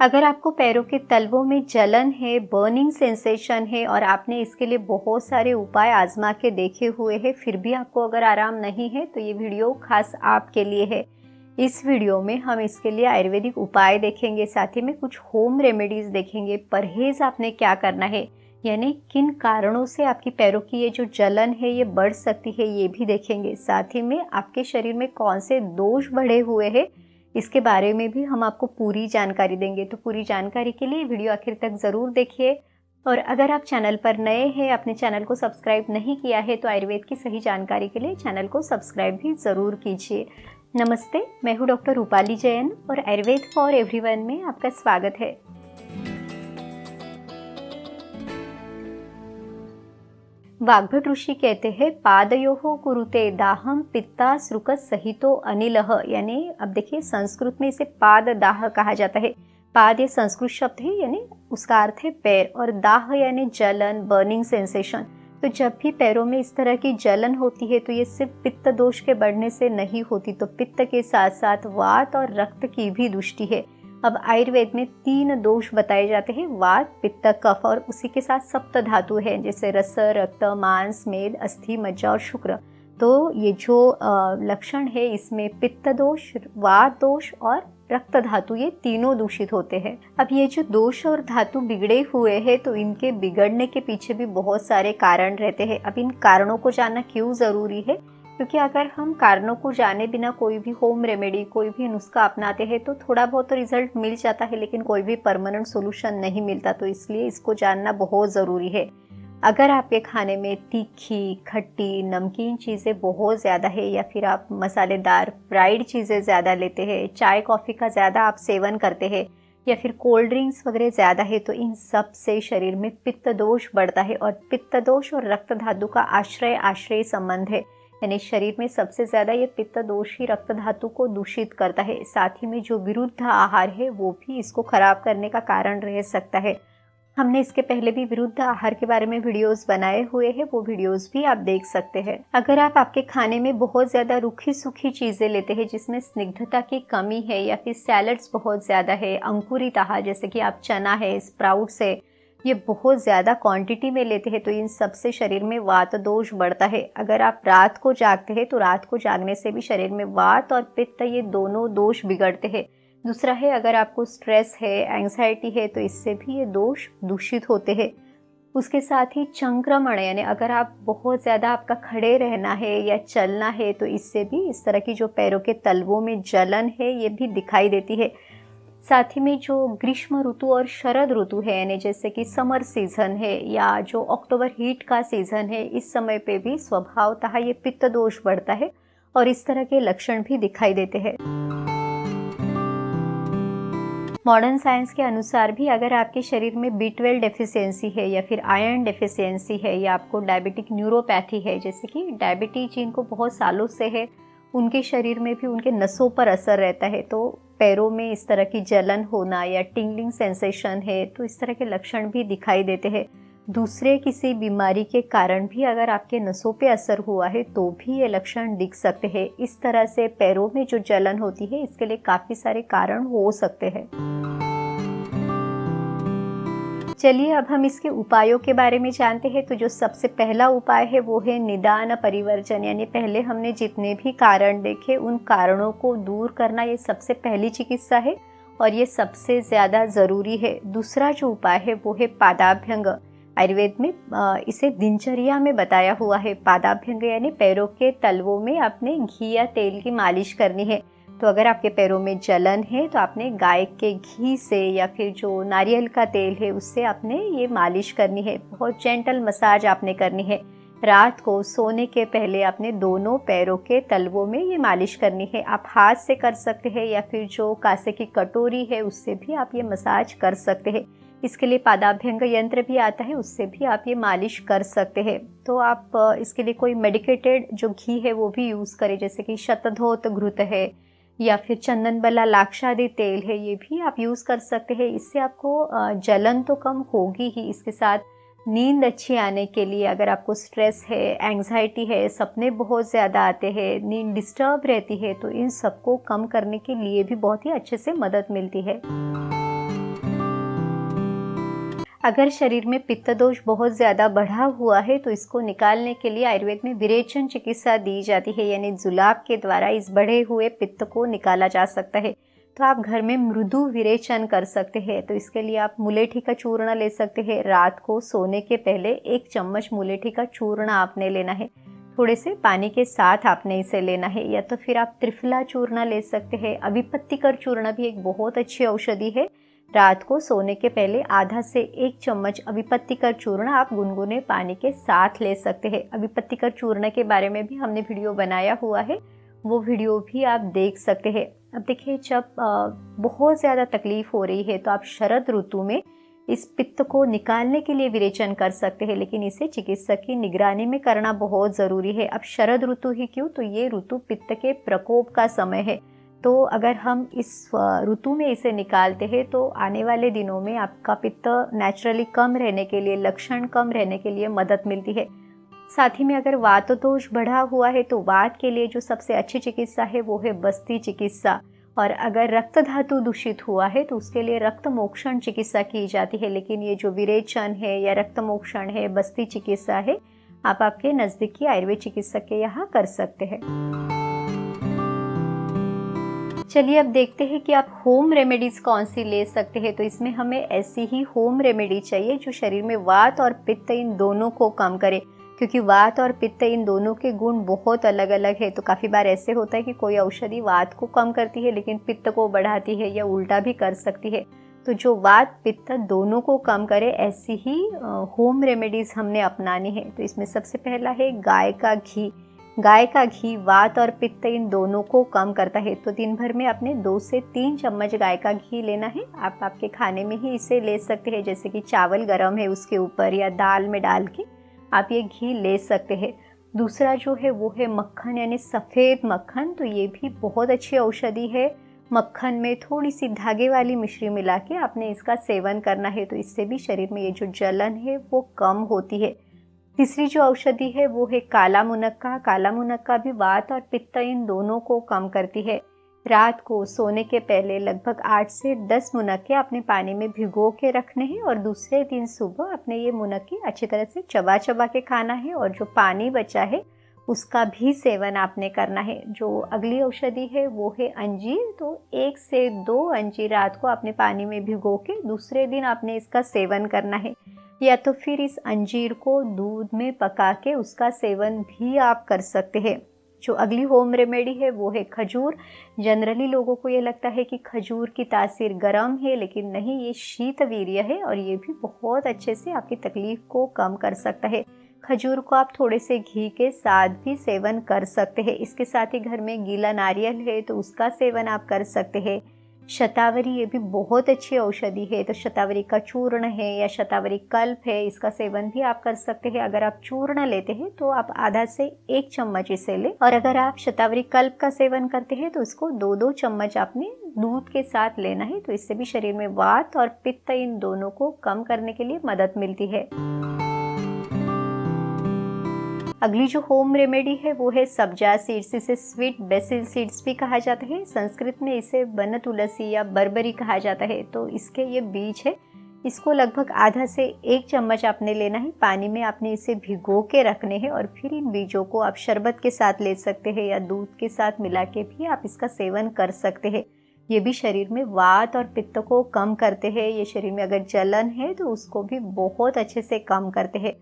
अगर आपको पैरों के तलवों में जलन है, बर्निंग सेंसेशन है और आपने इसके लिए बहुत सारे उपाय आजमा के देखे हुए हैं, फिर भी आपको अगर आराम नहीं है तो ये वीडियो खास आपके लिए है। इस वीडियो में हम इसके लिए आयुर्वेदिक उपाय देखेंगे, साथ ही में कुछ होम रेमेडीज देखेंगे। परहेज आपने क्या करना है, यानी किन कारणों से आपकी पैरों की ये जो जलन है ये बढ़ सकती है, ये भी देखेंगे। साथ ही में आपके शरीर में कौन से दोष बढ़े हुए हैं इसके बारे में भी हम आपको पूरी जानकारी देंगे। तो पूरी जानकारी के लिए वीडियो आखिर तक ज़रूर देखिए। और अगर आप चैनल पर नए हैं, अपने चैनल को सब्सक्राइब नहीं किया है, तो आयुर्वेद की सही जानकारी के लिए चैनल को सब्सक्राइब भी ज़रूर कीजिए। नमस्ते, मैं हूँ डॉक्टर रूपाली जैन और आयुर्वेद फॉर एवरीवन में आपका स्वागत है। वाग्भट ऋषि कहते हैं, पादयोः कुरुते दाहम पित्ता श्रुक सहितो अनिलः। यानी अब देखिए, संस्कृत में इसे पाद दाह कहा जाता है। पाद ये संस्कृत शब्द है, यानी उसका अर्थ है पैर, और दाह यानी जलन, बर्निंग सेंसेशन। तो जब भी पैरों में इस तरह की जलन होती है तो ये सिर्फ पित्त दोष के बढ़ने से नहीं होती, तो पित्त के साथ साथ वात और रक्त की भी दृष्टि है। अब आयुर्वेद में 3 दोष बताए जाते हैं, वात, पित्त, कफ, और उसी के साथ सप्त धातु है, जैसे रस, रक्त, मांस, मेद, अस्थि, मज्जा और शुक्र। तो ये जो लक्षण है, इसमें पित्त दोष, वात दोष और रक्त धातु, ये तीनों दूषित होते हैं। अब ये जो दोष और धातु बिगड़े हुए हैं, तो इनके बिगड़ने के पीछे भी बहुत सारे कारण रहते हैं। अब इन कारणों को जानना क्यों ज़रूरी है, क्योंकि अगर हम कारणों को जाने बिना कोई भी होम रेमेडी, कोई भी नुस्खा अपनाते हैं तो थोड़ा बहुत तो रिजल्ट मिल जाता है, लेकिन कोई भी परमानेंट सोल्यूशन नहीं मिलता। तो इसलिए इसको जानना बहुत ज़रूरी है। अगर आपके खाने में तीखी, खट्टी, नमकीन चीज़ें बहुत ज़्यादा है, या फिर आप मसालेदार फ्राइड चीज़ें ज़्यादा लेते हैं, चाय कॉफ़ी का ज़्यादा आप सेवन करते हैं, या फिर कोल्ड ड्रिंक्स वगैरह ज़्यादा है, तो इन सब से शरीर में पित्त दोष बढ़ता है। और पित्त दोष और रक्त धातु का आश्रय संबंध है, यानी शरीर में सबसे ज़्यादा ये पित्त दोष ही रक्त धातु को दूषित करता है। साथ ही में जो विरुद्ध आहार है वो भी इसको खराब करने का कारण रह सकता है। हमने इसके पहले भी विरुद्ध आहार के बारे में वीडियोस बनाए हुए हैं, वो वीडियोस भी आप देख सकते हैं। अगर आप आपके खाने में बहुत ज़्यादा रूखी सूखी चीज़ें लेते हैं जिसमें स्निग्धता की कमी है, या फिर सैलड्स बहुत ज़्यादा है, अंकुरित आहार जैसे कि आप चना है, स्प्राउट्स है, ये बहुत ज़्यादा क्वांटिटी में लेते हैं, तो इन सब से शरीर में वात दोष बढ़ता है। अगर आप रात को जागते हैं तो रात को जागने से भी शरीर में वात और पित्त, ये दोनों दोष बिगड़ते हैं। दूसरा है, अगर आपको स्ट्रेस है, एंग्जाइटी है, तो इससे भी ये दोष दूषित होते हैं। उसके साथ ही संक्रमण, यानी अगर आप बहुत ज़्यादा आपका खड़े रहना है या चलना है, तो इससे भी इस तरह की जो पैरों के तलवों में जलन है ये भी दिखाई देती है। साथ ही में जो ग्रीष्म ऋतु और शरद ऋतु है, यानी जैसे कि समर सीजन है या जो अक्टूबर हीट का सीजन है, इस समय पे भी स्वभावतः ये पित्त दोष बढ़ता है और इस तरह के लक्षण भी दिखाई देते हैं। मॉडर्न साइंस के अनुसार भी अगर आपके शरीर में B12 डेफिशिएंसी है, या फिर आयरन डेफिशिएंसी है, या आपको डायबिटिक न्यूरोपैथी है, जैसे कि डायबिटीज जिनको बहुत सालों से है, उनके शरीर में भी उनके नसों पर असर रहता है, तो पैरों में इस तरह की जलन होना या टिंगलिंग सेंसेशन है, तो इस तरह के लक्षण भी दिखाई देते हैं। दूसरे किसी बीमारी के कारण भी अगर आपके नसों पे असर हुआ है तो भी ये लक्षण दिख सकते हैं। इस तरह से पैरों में जो जलन होती है, इसके लिए काफ़ी सारे कारण हो सकते हैं। चलिए अब हम इसके उपायों के बारे में जानते हैं। तो जो सबसे पहला उपाय है वो है निदान परिवर्जन, यानी पहले हमने जितने भी कारण देखे उन कारणों को दूर करना, ये सबसे पहली चिकित्सा है और ये सबसे ज़्यादा ज़रूरी है। दूसरा जो उपाय है वो है पादाभ्यंग। आयुर्वेद में इसे दिनचर्या में बताया हुआ है। पादाभ्यंग यानी पैरों के तलवों में आपने घी या तेल की मालिश करनी है। तो अगर आपके पैरों में जलन है तो आपने गाय के घी से या फिर जो नारियल का तेल है उससे आपने ये मालिश करनी है। बहुत जेंटल मसाज आपने करनी है। रात को सोने के पहले आपने दोनों पैरों के तलवों में ये मालिश करनी है। आप हाथ से कर सकते हैं या फिर जो कांसे की कटोरी है उससे भी आप ये मसाज कर सकते हैं। इसके लिए पादाभ्यंग यंत्र भी आता है, उससे भी आप ये मालिश कर सकते हैं। तो आप इसके लिए कोई मेडिकेटेड जो घी है वो भी यूज़ करें, जैसे कि शतधोत घृत है या फिर चंदन बला लाक्षादी तेल है, ये भी आप यूज़ कर सकते हैं। इससे आपको जलन तो कम होगी ही, इसके साथ नींद अच्छी आने के लिए, अगर आपको स्ट्रेस है, एंग्जाइटी है, सपने बहुत ज़्यादा आते हैं, नींद डिस्टर्ब रहती है, तो इन सबको कम करने के लिए भी बहुत ही अच्छे से मदद मिलती है। अगर शरीर में पित्त दोष बहुत ज़्यादा बढ़ा हुआ है तो इसको निकालने के लिए आयुर्वेद में विरेचन चिकित्सा दी जाती है, यानी जुलाब के द्वारा इस बढ़े हुए पित्त को निकाला जा सकता है। तो आप घर में मृदु विरेचन कर सकते हैं। तो इसके लिए आप मुलेठी का चूर्ण ले सकते हैं। रात को सोने के पहले 1 चम्मच मुलेठी का चूर्ण आपने लेना है, थोड़े से पानी के साथ आपने इसे लेना है। या तो फिर आप त्रिफला चूर्ण ले सकते हैं। अभिपत्तिकर चूर्ण भी एक बहुत अच्छी औषधि है। रात को सोने के पहले आधा से 1 चम्मच अभिपत्तिकर चूर्ण आप गुनगुने पानी के साथ ले सकते हैं। अभिपत्तिकर चूर्ण के बारे में भी हमने वीडियो बनाया हुआ है, वो वीडियो भी आप देख सकते हैं। अब देखिए, जब बहुत ज़्यादा तकलीफ हो रही है तो आप शरद ऋतु में इस पित्त को निकालने के लिए विरेचन कर सकते हैं, लेकिन इसे चिकित्सक की निगरानी में करना बहुत ज़रूरी है। अब शरद ऋतु ही क्यों, तो ये ऋतु पित्त के प्रकोप का समय है। तो अगर हम इस ऋतु में इसे निकालते हैं तो आने वाले दिनों में आपका पित्त नेचुरली कम रहने के लिए, लक्षण कम रहने के लिए मदद मिलती है। साथ ही में अगर वात दोष बढ़ा हुआ है तो वात के लिए जो सबसे अच्छी चिकित्सा है वो है बस्ती चिकित्सा। और अगर रक्त धातु दूषित हुआ है तो उसके लिए रक्त मोक्षण चिकित्सा की जाती है। लेकिन ये जो विरेचन है या रक्त मोक्षण है, बस्ती चिकित्सा है, आप आपके नज़दीकी आयुर्वेद चिकित्सक के यहाँ कर सकते हैं। चलिए अब देखते हैं कि आप होम रेमेडीज कौन सी ले सकते हैं। तो इसमें हमें ऐसी ही होम रेमेडी चाहिए जो शरीर में वात और पित्त इन दोनों को कम करे, क्योंकि वात और पित्त इन दोनों के गुण बहुत अलग अलग है। तो काफ़ी बार ऐसे होता है कि कोई औषधि वात को कम करती है लेकिन पित्त को बढ़ाती है, या उल्टा भी कर सकती है। तो जो वात पित्त दोनों को कम करे ऐसी ही होम रेमेडीज़ हमने अपनानी है। तो इसमें सबसे पहला है गाय का घी। गाय का घी वात और पित्त इन दोनों को कम करता है। तो दिन भर में आपने 2 से 3 चम्मच गाय का घी लेना है। आप आपके खाने में ही इसे ले सकते हैं, जैसे कि चावल गरम है उसके ऊपर या दाल में डाल के आप ये घी ले सकते हैं। दूसरा जो है वो है मक्खन, यानी सफ़ेद मक्खन। तो ये भी बहुत अच्छी औषधि है। मक्खन में थोड़ी सी धागे वाली मिश्री मिला के आपने इसका सेवन करना है, तो इससे भी शरीर में ये जो जलन है वो कम होती है। तीसरी जो औषधि है वो है काला मुनक्का। काला मुनक्का भी वात और पित्त इन दोनों को कम करती है। रात को सोने के पहले लगभग 8 से 10 मुनक्के अपने पानी में भिगो के रखने हैं और दूसरे दिन सुबह अपने ये मुनक्के अच्छी तरह से चबा चबा के खाना है, और जो पानी बचा है उसका भी सेवन आपने करना है। जो अगली औषधि है वो है अंजीर। तो 1 से 2 अंजीर रात को अपने पानी में भिगो के दूसरे दिन आपने इसका सेवन करना है, या तो फिर इस अंजीर को दूध में पका के उसका सेवन भी आप कर सकते हैं। जो अगली होम रेमेडी है वो है खजूर। जनरली लोगों को ये लगता है कि खजूर की तासीर गर्म है, लेकिन नहीं, ये शीतवीर्य है और ये भी बहुत अच्छे से आपकी तकलीफ को कम कर सकता है। खजूर को आप थोड़े से घी के साथ भी सेवन कर सकते हैं। इसके साथ ही घर में गीला नारियल है तो उसका सेवन आप कर सकते हैं। शतावरी, ये भी बहुत अच्छी औषधि है। तो शतावरी का चूर्ण है या शतावरी कल्प है, इसका सेवन भी आप कर सकते हैं। अगर आप चूर्ण लेते हैं तो आप आधा से 1 चम्मच इसे लें, और अगर आप शतावरी कल्प का सेवन करते हैं तो इसको 2-2 चम्मच आपने दूध के साथ लेना है। तो इससे भी शरीर में वात और पित्त इन दोनों को कम करने के लिए मदद मिलती है। अगली जो होम रेमेडी है वो है सब्जा सीड्स। इसे स्वीट बेसिल सीड्स भी कहा जाता है। संस्कृत में इसे वन तुलसी या बरबरी कहा जाता है। तो इसके ये बीज है, इसको लगभग आधा से 1 चम्मच आपने लेना है। पानी में आपने इसे भिगो के रखने हैं और फिर इन बीजों को आप शरबत के साथ ले सकते हैं या दूध के साथ मिला के भी आप इसका सेवन कर सकते हैं। ये भी शरीर में वात और पित्त को कम करते हैं। ये शरीर में अगर जलन है तो उसको भी बहुत अच्छे से कम करते हैं।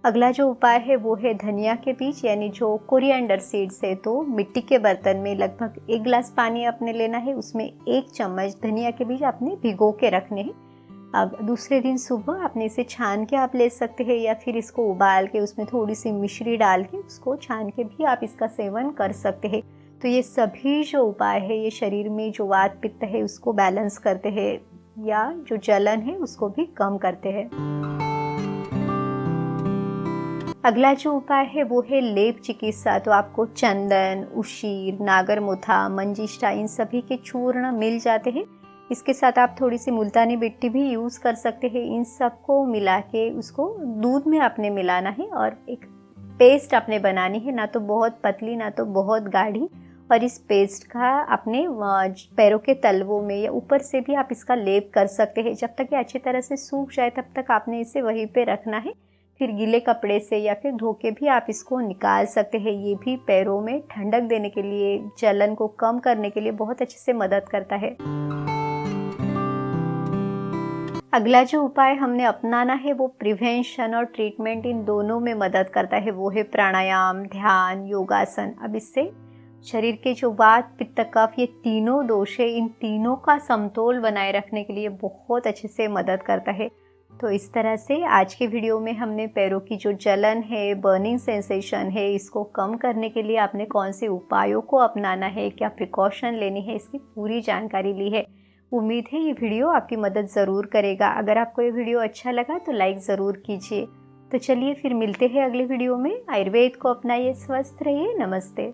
अगला जो उपाय है वो है धनिया के बीज, यानी जो कोरिएंडर सीड्स है। तो मिट्टी के बर्तन में लगभग 1 गिलास पानी आपने लेना है, उसमें 1 चम्मच धनिया के बीज आपने भिगो के रखने हैं। अब दूसरे दिन सुबह आपने इसे छान के आप ले सकते हैं, या फिर इसको उबाल के उसमें थोड़ी सी मिश्री डाल के उसको छान के भी आप इसका सेवन कर सकते हैं। तो ये सभी जो उपाय है ये शरीर में जो वात पित्त है उसको बैलेंस करते हैं, या जो जलन है उसको भी कम करते हैं। अगला जो उपाय है वो है लेप चिकित्सा। तो आपको चंदन, उशीर, नागरमोथा, मंजिष्ठा इन सभी के चूर्ण मिल जाते हैं। इसके साथ आप थोड़ी सी मुल्तानी मिट्टी भी यूज़ कर सकते हैं। इन सबको मिला के उसको दूध में आपने मिलाना है और एक पेस्ट आपने बनानी है, ना तो बहुत पतली ना तो बहुत गाढ़ी, और इस पेस्ट का अपने पैरों के तलवों में या ऊपर से भी आप इसका लेप कर सकते हैं। जब तक ये अच्छी तरह से सूख जाए तब तक आपने इसे वहीं पे रखना है। फिर गीले कपड़े से या फिर धो के भी आप इसको निकाल सकते हैं। ये भी पैरों में ठंडक देने के लिए, जलन को कम करने के लिए बहुत अच्छे से मदद करता है। अगला जो उपाय हमने अपनाना है वो प्रिवेंशन और ट्रीटमेंट इन दोनों में मदद करता है। वो है प्राणायाम, ध्यान, योगासन। अब इससे शरीर के जो वात, पित्त, कफ, ये तीनों दोष है, इन तीनों का समतोल बनाए रखने के लिए बहुत अच्छे से मदद करता है। तो इस तरह से आज के वीडियो में हमने पैरों की जो जलन है, बर्निंग सेंसेशन है, इसको कम करने के लिए आपने कौन से उपायों को अपनाना है, क्या प्रिकॉशन लेनी है, इसकी पूरी जानकारी ली है। उम्मीद है ये वीडियो आपकी मदद ज़रूर करेगा। अगर आपको ये वीडियो अच्छा लगा तो लाइक ज़रूर कीजिए। तो चलिए फिर मिलते हैं अगले वीडियो में। आयुर्वेद को अपनाइए, स्वस्थ रहिए। नमस्ते।